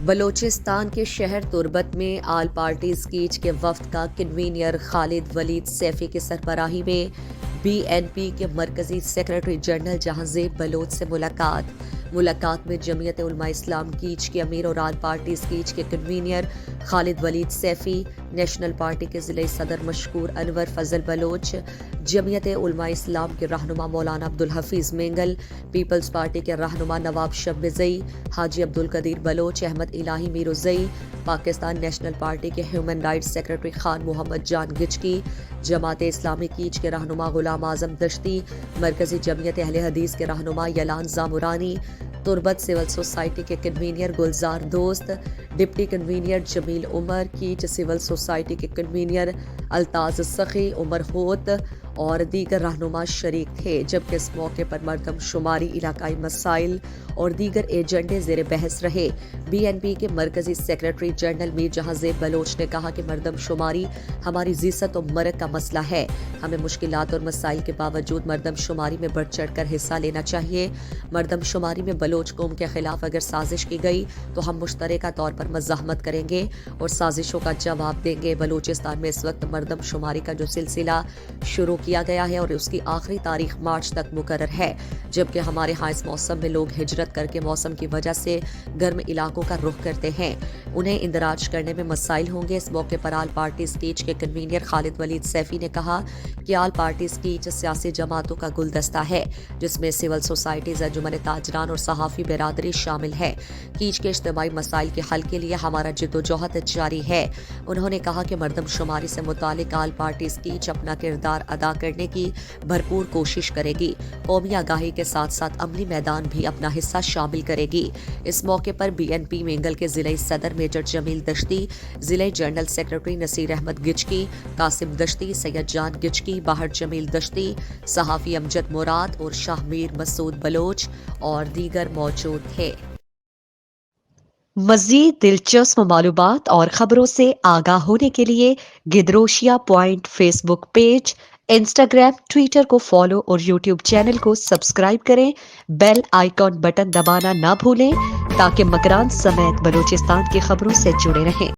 بلوچستان کے شہر تربت میں آل پارٹی اسکیچ کے وفد کا کنوینر خالد ولید سیفی کی سربراہی میں بی این پی کے مرکزی سیکرٹری جنرل جہانزیب بلوچ سے ملاقات میں جمعیت علماء اسلام کیچ کے امیر اور آل پارٹی اسکیچ کے کنوینر خالد ولید سیفی، نیشنل پارٹی کے ضلعی صدر مشکور انور فضل بلوچ، جمعیت علماء اسلام کے رہنما مولانا عبدالحفیظ مینگل، پیپلز پارٹی کے رہنما نواب شبزئی، حاجی عبدالقدیر بلوچ، احمد الہی میرزئی، پاکستان نیشنل پارٹی کے ہیومن رائٹس سیکرٹری خان محمد جان گچکی، جماعت اسلامی کیچ کے رہنما غلام اعظم دشتی، مرکزی جمعیت اہل حدیث کے رہنما یلان زامرانی، تربت سول سوسائٹی کے کنوینر گلزار دوست، ڈپٹی کنوینر جمیل عمر، کیچ سول سوسائٹی کے کنوینر الطاز سخی، عمر ہوت اور دیگر رہنما شریک تھے، جبکہ اس موقع پر مردم شماری، علاقائی مسائل اور دیگر ایجنڈے زیر بحث رہے۔ بی این پی کے مرکزی سیکرٹری جنرل میر جہانزیب بلوچ نے کہا کہ مردم شماری ہماری عزت و مرگ کا مسئلہ ہے، ہمیں مشکلات اور مسائل کے باوجود مردم شماری میں بڑھ چڑھ کر حصہ لینا چاہیے۔ مردم شماری میں بلوچ قوم کے خلاف اگر سازش کی گئی تو ہم مشترکہ طور پر مزاحمت کریں گے اور سازشوں کا جواب دیں گے۔ بلوچستان میں اس وقت مردم شماری کا جو سلسلہ شروع کیا گیا ہے اور اس کی آخری تاریخ مارچ تک مقرر ہے، جبکہ ہمارے ہاں اس موسم میں لوگ ہجرت کر کے موسم کی وجہ سے گرم علاقوں کا رخ کرتے ہیں، انہیں اندراج کرنے میں مسائل ہوں گے۔ اس موقع پر آل پارٹی اسکیچ کے کنوینر خالد ولید سیفی نے کہا کہ آل پارٹی اسکیچ سیاسی جماعتوں کا گلدستہ ہے جس میں سول سوسائٹیز، انجمن تاجران اور صحافی برادری شامل ہے۔ کیچ کے اجتماعی مسائل کے حل کے لیے ہمارا جدوجہد جاری ہے۔ انہوں نے کہا کہ مردم شماری سے متعلق آل پارٹی اسکیچ اپنا کردار ادا کرنے کی بھرپور کوشش کرے گی، قومی آگاہی کے ساتھ ساتھ عملی میدان بھی اپنا حصہ شامل کرے گی۔ اس موقع پر بی این پی مینگل کے ضلعی صدر میجر جمیل دشتی، ضلعی جنرل سیکرٹری نصیر احمد گچکی، قاسم دشتی، سید جان گچکی، باہر جمیل دشتی، صحافی امجد مراد اور شاہ میر مسعود بلوچ اور دیگر موجود تھے۔ مزید دلچسپ معلومات اور خبروں سے آگاہ ہونے کے لیے Gedrosia Point Facebook page, Instagram, Twitter کو فالو اور یوٹیوب چینل کو سبسکرائب کریں۔ بیل آئیکن بٹن دبانا نہ بھولیں تاکہ مکران سمیت بلوچستان کی خبروں سے جڑے رہیں۔